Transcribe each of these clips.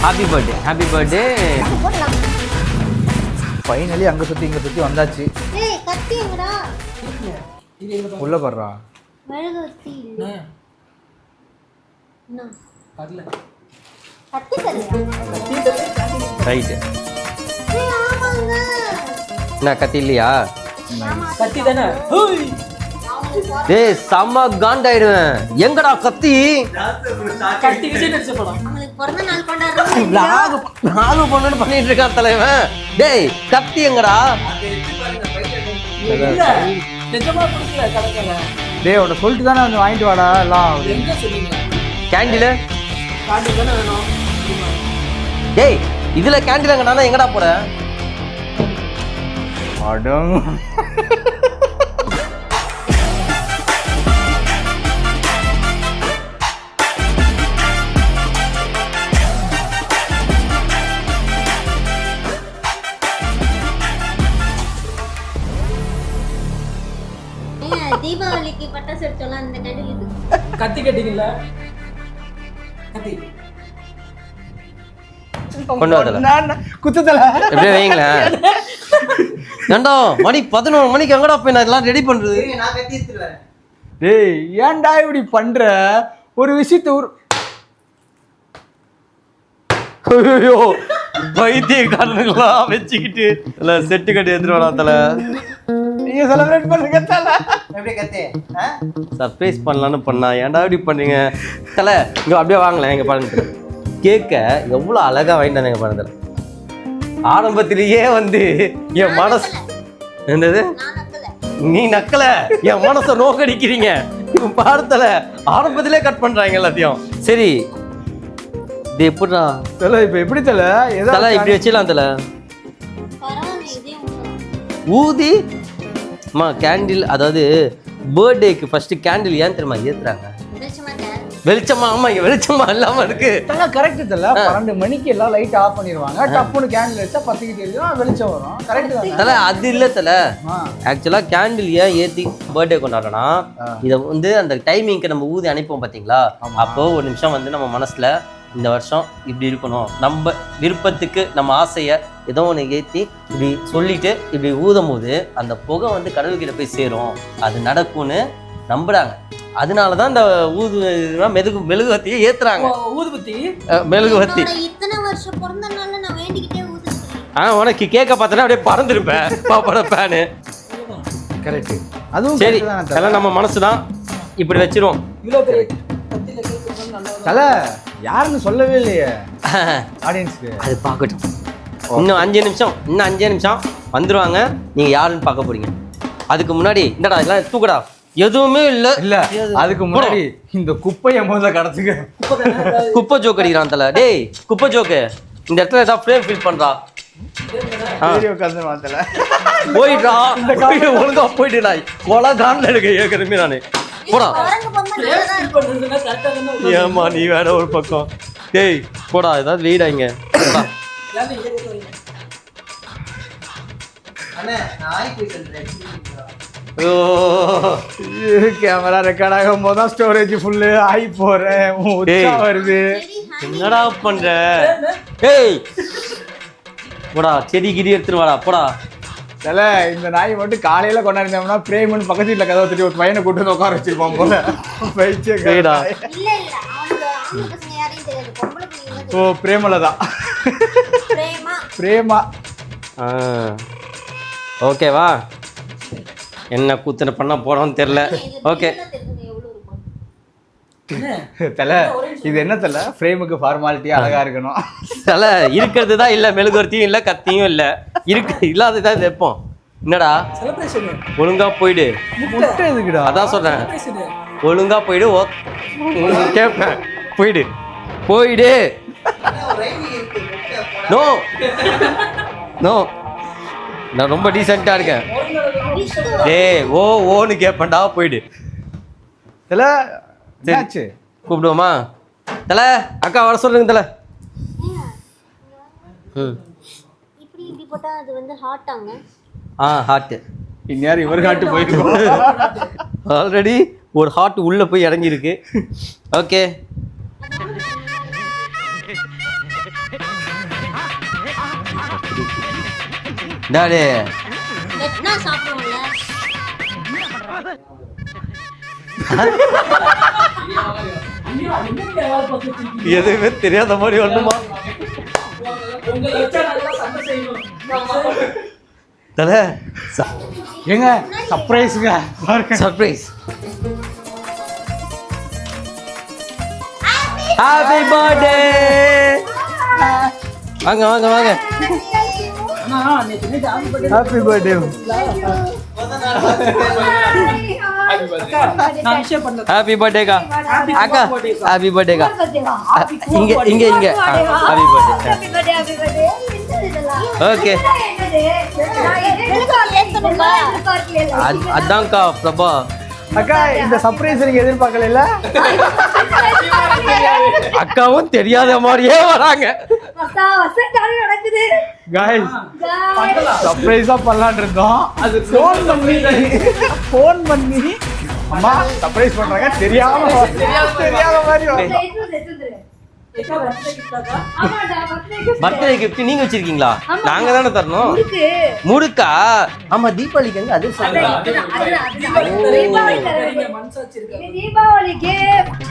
Happy birthday finally அங்கே சுற்றி இங்கே சுற்றி வந்தாச்சு. உள்ள போடுறா ரைட்டு. என்ன கத்தி இல்லையா? கத்தி தானே. டேய் செம்ம காண்டாயிடுவேன். எங்கடா கத்தி? கத்தி விஜய் நடிச்ச படம். நாலு பொண்ணு பண்ணிட்டு இருக்கான் தலைவன். டேய் கத்தி எங்கடா? நிஜமா கொடுக்கல கடைக்கல. டேய் உன்னை சொல்லிட்டு தானே வந்து வாங்கிட்டு வாடா எல்லாம். எங்க சொன்னீங்க? கேண்டில் காண்டி தானே வேணும். டேய் இதுல கேண்டில் எங்கடா? எங்கடா போற? அடங் தீபாவளிக்கு பட்டாசு அடிச்சோம்ல அந்த கேண்டில் இது. கத்தி கட்டிங்கல கத்தி கொண்டு வரல குத்துதல எப்படியே வைங்களேன். ஏண்டா மணி 11 மணிக்கு எங்கடா போய் நான் இதெல்லாம் ரெடி பண்றது? நான் கத்தி எடுத்துறேன். டேய் ஏன்டா இப்படி பண்ற? ஒரு விஷயத்தை ஐயோ வைத்தியக்காரனுங்களா வச்சுக்கிட்டு இல்ல செட்டு கட்டி எடுத்துட்டு வரா தல. நீங்க செலிப்ரேட் பண்ணுங்க தல. எப்படி கத்தி? சர்ப்ரைஸ் பண்ணலான்னு பண்ணா ஏன்டா இப்படி பண்ணீங்க தல? இங்க அப்படியே வாங்கலாம். எங்க பாருங்க கேக்க எவ்வளவு அழகா வாங்கிட்டு வந்தீங்க பாருங்க தல. ஆரம்பத்திலேயே வந்து என் மனசு என்னது நீ நக்கல என் மனசை நோக்கடிக்கிறீங்க. பார்த்தல ஆரம்பத்திலே கட் பண்றாங்க எல்லாத்தையும். சரி இது எப்படிடா தல இப்ப எப்படி தல? தல இப்படி வச்சிடலாம் தல. ஊதி அம்மா கேண்டில், அதாவது பர்த்டேக்கு ஃபர்ஸ்ட் கேண்டில் ஏன் தெரியுமா ஏத்துறாங்க? வெளிச்சமா? ஆமா இங்க வெளிச்சமா இல்லாம இருக்கு. தல கரெக்ட் தல. 12 மணிக்கு எல்லாம் லைட் ஆஃப் பண்ணிடுவாங்க. டப்புன்னு கேண்டில் வச்சா பத்திக்கிட்டு தெரியும் வெளிச்சம் வரும். கரெக்ட் தான் தல. அது இல்ல தல. ஆக்சுவலா கேண்டில் ஏன் ஏத்தி பர்த்டே கொண்டாடுறோம்னா இதை வந்து அந்த டைமிங்க்கு நம்ம ஊதி அனுப்போம் பாத்தீங்களா? அப்போ ஒரு நிமிஷம் வந்து நம்ம மனசுல இந்த வருஷம் இப்படி இருக்கணும், நம்ம விருப்பத்துக்கு நம்ம ஆசையை ஏதோ ஒன்று ஏற்றி இப்படி சொல்லிட்டு இப்படி ஊதும் போது அந்த புகை வந்து கடவுள்கிட்ட போய் சேரும், அது நடக்கும்னு நம்புறாங்க. அதனால தான் இந்த மெழுகுவத்தியை ஏத்துறாங்க. ஊதுபத்தி மெழுகுவத்தி இத்தனை வருஷம் பிறந்த நாள்ல நான் வேண்டிக்கிட்டே ஊதுறேன். உனக்கு கேட்க பார்த்தனா அப்படியே பறந்துருப்பேன் பாப்பட பேனு. கரெக்ட். அதுவும் சரி அதெல்லாம் நம்ம மனசுதான் இப்படி வச்சிருவோம். இவ்வளோ பெரிய கத்தியில கேட்கறது நல்லா தல யாருன்னு சொல்லவே இல்லையே ஆடியன்ஸ்க்கு. அது பார்க்கட்டும். இன்னும் 5 நிமிஷம் வந்துருவாங்க. நீங்க யாருன்னு பார்க்க போறீங்க. அதுக்கு முன்னாடி இந்தடா இதெல்லாம் தூக்கடா. எதுவுமே இல்ல இல்ல அதுக்கு முன்னாடி இந்த குப்பையை முதல்ல கடத்துக்க. குப்பை ஜோக் அடிக்கிறான் தல. டேய் குப்பை ஜோக்கு இந்த இடத்துல ஏதாவது ஃப்ரேம் ஃபில் பண்றா. போயிட்டா ஒழுங்கா போயிட்டு கொலை தான் ஏற்கனவே நானு போடா. ஏமா நீ வேற ஒரு பக்கம். டேய் போடா ஏதாவது வெயிடாங்க. கேமரா ரெக்கார்ட் ஆகும் போதுதான் ஸ்டோரேஜ் ஃபுல்லு ஆகி போறேன் வருது. என்னடா பண்ற? ஏய் போடா செடி கிடி எடுத்துட்டு வாடா போடா. தல இந்த நாய் மட்டும் காலையில கொண்டாடினோம்னா பிரேமன் பக்கத்து வீட்டுல கதவை தட்டி ஒரு பையனை கூட்டு வந்து உட்கார வச்சிருப்பான் போல. ஓ பிரேமலதான் பிரேமா. ஓகேவா? என்ன கூத்துன பண்ண போறோம்னு தெரியல. ஓகே தல இது என்ன தல? ஃப்ரேமுக்கு ஃபார்மாலிட்டியா அழகா இருக்கணும் தல. இருக்கிறது தான் இல்ல, மெழுகுவர்த்தியும் இல்ல, கத்தியும் இல்ல, இருக்கு இல்லாததான் வைப்போம். என்னடா ஒழுங்கா போயிடு. முட்டை எதுக்குடா? அதான் சொல்றேன் ஒழுங்கா போயிடு. கேட்பேன் போயிடு போயிடு. நோ நோ நான் ரொம்ப டீசெண்டா இருக்கேன். டேய் ஓ ஓன்னு கேட்பேன்டா போயிடு. தல சரி கூப்பிடுவோமா? தல அக்கா வர சொல்லுங்க தல. இப்படி போட்டா அது வந்து ஹாட்டாங்க. ஹார்ட் இந்நேரம் இவர் ஹார்ட் போயிருக்கோம். ஆல்ரெடி ஒரு ஹார்ட் உள்ள போய் இறங்கியிருக்கு. ஓகே டாடி வெட்னா சாப்பிடுவோம்ல. எதுவுமே தெரியாத மாதிரி ஒண்ணுமா உங்களை வச்சா நல்லா சண்டை செய்யணும். தலை ஏங்க சர்ப்ரைஸுங்க பாருங்க. சர்ப்ரைஸ். Happy birthday. வாங்க வாங்க வாங்க. அண்ணா, நேத்து night happy birthday. Happy birthday. நான் விஷயம் பண்ணல. ஹாப்பி பர்த்டேக்கா. அக்கா ஹாப்பி பர்த்டேக்கா. இங்க இங்க இங்க ஹாப்பி பர்த்டே. ஓகே அதான்க்கா பிரபா. அக்கா இந்த சர்ப்ரைஸ் நீங்க எதிர்பார்க்கல? அக்காவும் தெரியாத மாதிரியே வராங்க. गाइस சர்ப்ரைஸா பண்ணலாம்னு இருந்தோம். அது ஃபோன் பண்ணி அம்மா சர்ப்ரைஸ் பண்றாங்க தெரியாம மாதிரி பர்த்டே கிஃப்ட் நீங்க வச்சிருக்கீங்களா? நாங்க தானே தரணும். முறுக்கா? ஆமா தீபாவளிக்கு எங்க அது மனசாட்சி இருக்கு.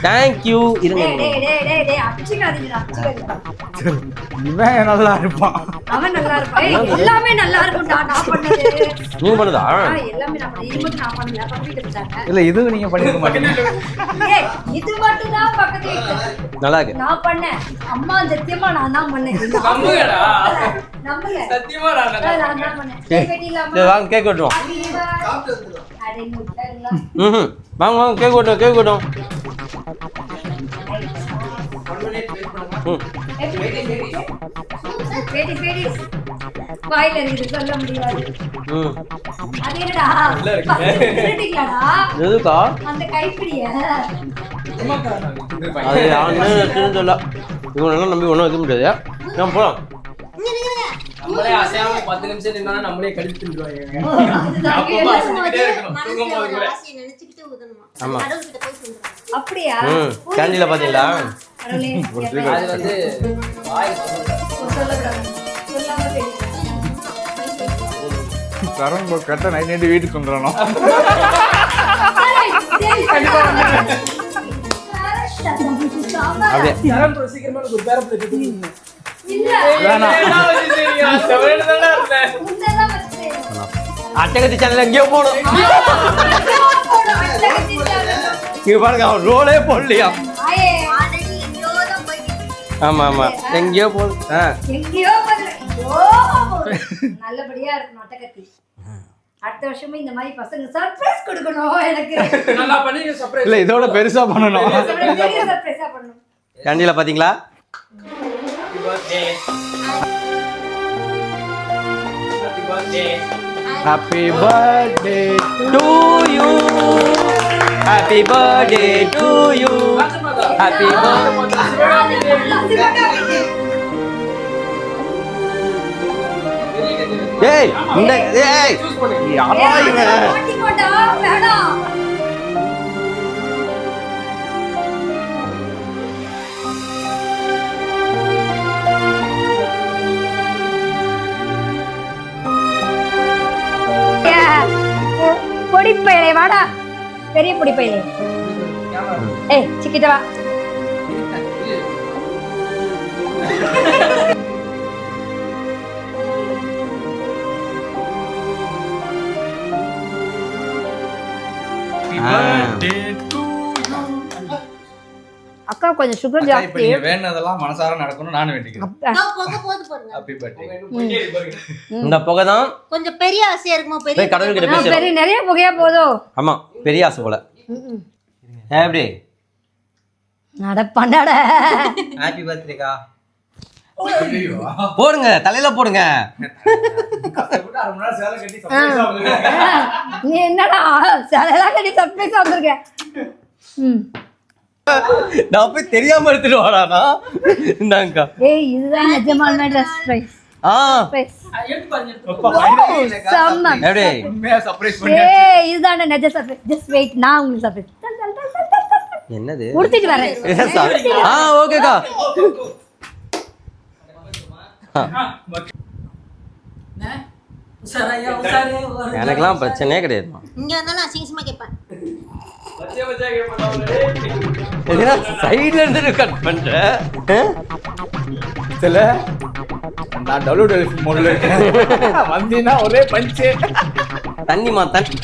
Thank you. இருங்க இவன் நல்லா இருப்பான். அவன் நல்லா இருப்பான். எல்லாமே நல்லா இருக்கும்டா. நான் பண்ணது நீங்க பண்ணுதா? எல்லாமே நான் பண்ணது. இது மட்டும் நான் பண்ணல. பக்கத்து வீட்டுல இருந்தாங்க. இல்ல இதுவும் நீங்க பண்ணிருக்க மாட்டீங்க. ஏய் இது மட்டும் தான் பக்கத்து வீட்டுல. நல்லா இருக்கு. நான் பண்ணேன். அம்மா சத்தியமா நான் தான் பண்ணேன். நம்புங்கடா. நம்புங்க. சத்தியமா நான் நான் தான் பண்ணேன். கேக் வெட்டிடலாமா? சரி வாங்க கேக் வெட்டுவோம். அடே முட்டங்களா. வாங்க வாங்க கேக் வெட்டுவோம். கேக் வெட்டுவோம். பேடி பேடி. வாயில இருக்கு சொல்ல முடியாது. அது என்னடா? கேட்டிங்களாடா? எதுக்கா? அந்த கைப்பிடிய. அது யாருன்னு தெரியல. இவனெல்லாம் நம்பி ஒன்றும் வைக்க முடியாது. நான் போலாம். நம்மளே அசையாம 10 நிமிஷம் நின்னா நம்மளே கடிச்சு தின்றுவாங்க. ஆமா. அப்படியா? கேண்டீன்ல பாத்தீங்களா? கடவுளே. அது வந்து வாய் சொல்லக்கூடாது. சொல்லாம தெரியும். கரண்ட் கட்ட நைட் வீட்டுக்கு வந்துடணும். அப்படியே யாரும் சீக்கிரமா ஒரு பேர பிளேட் எடுத்து அட்டகத்தி சேனல் எங்கேயோ போகணும். இங்க பாருங்க அவன் ரோலே போடலையா? ஆமா ஆமா எங்கேயோ போகுது. நல்லபடியா இருக்கணும் அட்டகத்தி. அடுத்த வருஷமும் இந்த மாதிரி பசங்க சர்ப்ரைஸ் கொடுக்கணும் எனக்கு. நல்லா பண்ணி சர்ப்ரைஸ். இல்ல இதோட பெருசா பண்ணணும். பெரிய சர்ப்ரைஸா பண்ணணும். கேண்டீன்ல பாத்தீங்களா? Happy birthday to you. Happy birthday to you. Happy ஏய் இந்த ஏய் யாரா இவன்? மாட்டிக்கோடா வேணாம். பொடிப்பையிலே வாடா. பெரிய பொடிப்பையிலே. ஏய் சிக்கிட்ட வா. அக்கா கொஞ்சம் சுகர் ஜாஸ்தி. வேணதெல்லாம் மனசார நடக்கணும் நான் வேண்டிக்கிறேன். Happy birthday. இந்த புகை தான் கொஞ்சம் பெரிய ஆசையா இருக்குமா? போய் பெரிய கடவுள் கிட்ட பேச. பெரிய நிறைய புகையா போதும். ஆமா பெரிய ஆசை போல. எப்படி நடப்பாண்டாட. ஹாப்பி பர்த்டேக்கா. போடுங்க தலையில போடுங்க. நீ என்னடா சிலையெல்லாம் கட்டி சர்ப்ரைஸா வந்திருக்க. நான் போய் தெரியாம எடுத்துட்டு வாடானா. இந்தாங்கக்கா. ஏய் இதுதான் நிஜமான சர்ப்ரைஸ். எடுத்து பாருங்க. செம்ம. எப்படி உண்மையா சர்ப்ரைஸ் பண்ணி. ஏய் இதுதான் நிஜ சர்ப்ரைஸ். ஜஸ்ட் வெயிட் நான் உங்களுக்கு சர்ப்ரைஸ். என்னது? உடுத்திட்டு வரேன். ஓகேக்கா. எனக்கெல்லாம் பிரச்சனையே கிடையாதுமா. இங்க வந்தாலும் அசிங்கமா கேட்பேன். சைட்ல இருந்து கட் பண்ற தெரியல, நான் டவுன்லோட் மோட்ல இருக்கேன். வந்தீங்கன்னா ஒரே பஞ்சு. தண்ணிமா தண்ணி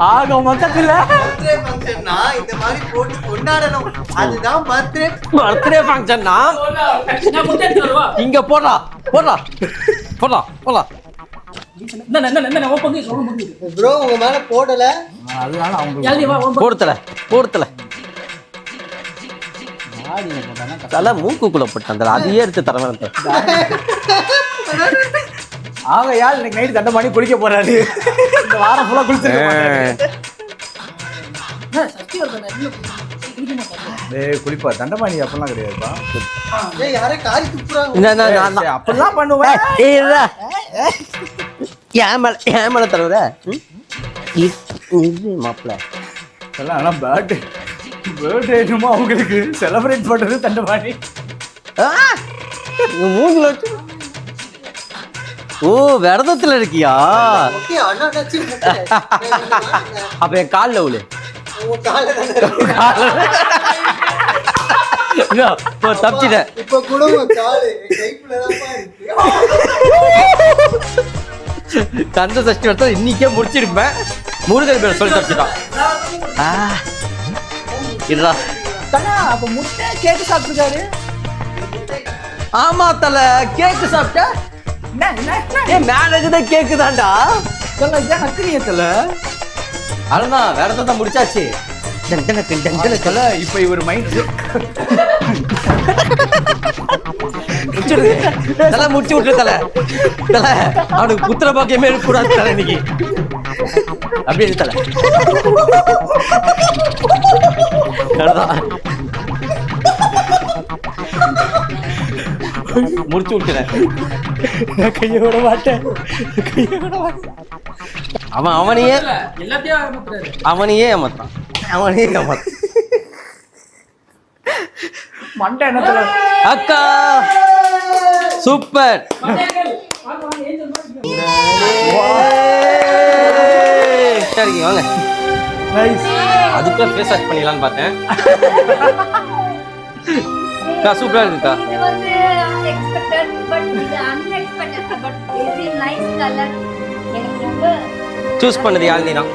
ஆக மொத்தத்துல இந்த மாதிரி போட்டு கொண்டாடணும். அதுதான் பர்த்டே. பர்த்டே ஃபங்க்ஷன்னா இங்க போடா போடா போடா போடா. ப்ரோ உங்க மேல போடல. அதனால அவங்க போடுத்தல போடுத்தல தலை மூக்குக்குள்ள போட்டான். அதையே எடுத்து தரவேன். ஆகையால் இன்னைக்கு நைட் தண்டபாணி குளிக்க போறாரு. இந்த வாரம் ஃபுல்லா குளிச்சிருக்காரு. குளிப்பா தண்டபாணி அப்பெல்லாம் கிடையாதுப்பா. ஏய் யாரே காரி துப்புறாங்க. அப்பெல்லாம் பண்ணுவேன். ஏன் மேல தருவ மாப்பிள்ள எல்லாம் ஆனா பர்த்டே என்னமோ அவங்களுக்கு செலிப்ரேட் பண்றது தண்டபாணி. மூஞ்சில வச்சு. ஓ விரதத்துல இருக்கியா? ஓகே அண்ணா நச்சி. அப்ப என் கால்ல உள்ள உங்க கால்ல தப்பிச்சிட்ட. இப்ப கூட உங்க காலு கைக்குள்ள தான் இருக்கு. கந்த சஷ்டி வரத இன்னைக்கே முடிச்சிருப்பேன். முருகன் பேர் சொல்லி தப்பிச்சிட்டான். இருடா. அப்ப முட்டை கேக்கு சாப்பிட்டுருக்காரு. ஆமா தல கேக்கு சாப்பிட்ட. மேனேஜ் தான் கேக்கு தான்டா. நக்கினியத்துல அவ்வளவுதான் விரதத்தை முடிச்சாச்சு. தல இப்ப இவர் மைண்ட் முடிச்சு விட்டு தல தல அவனுக்கு புத்திர பாக்கியமே இருக்கக்கூடாது தல இன்னைக்கு. அப்படியே தல முடிச்சு விட்டுறேன். கைய விட மாட்டேன். அவனையே எல்லாத்தையும் அவனையே ஏமாத்தான். மண்டை என்னத்துல அக்கா சூப்பர். சரிங்க வாங்க. அதுக்குள்ள ஃபேஸ் வாஷ் பண்ணிடலான்னு பார்த்தேன். அக்கா சூப்பரா இருக்குக்கா. இது வந்து எக்ஸ்பெக்டட் பட் இது unexpected but very nice colour. எனக்கு ரொம்ப சூஸ் பண்ணது யாழ்னி தான்.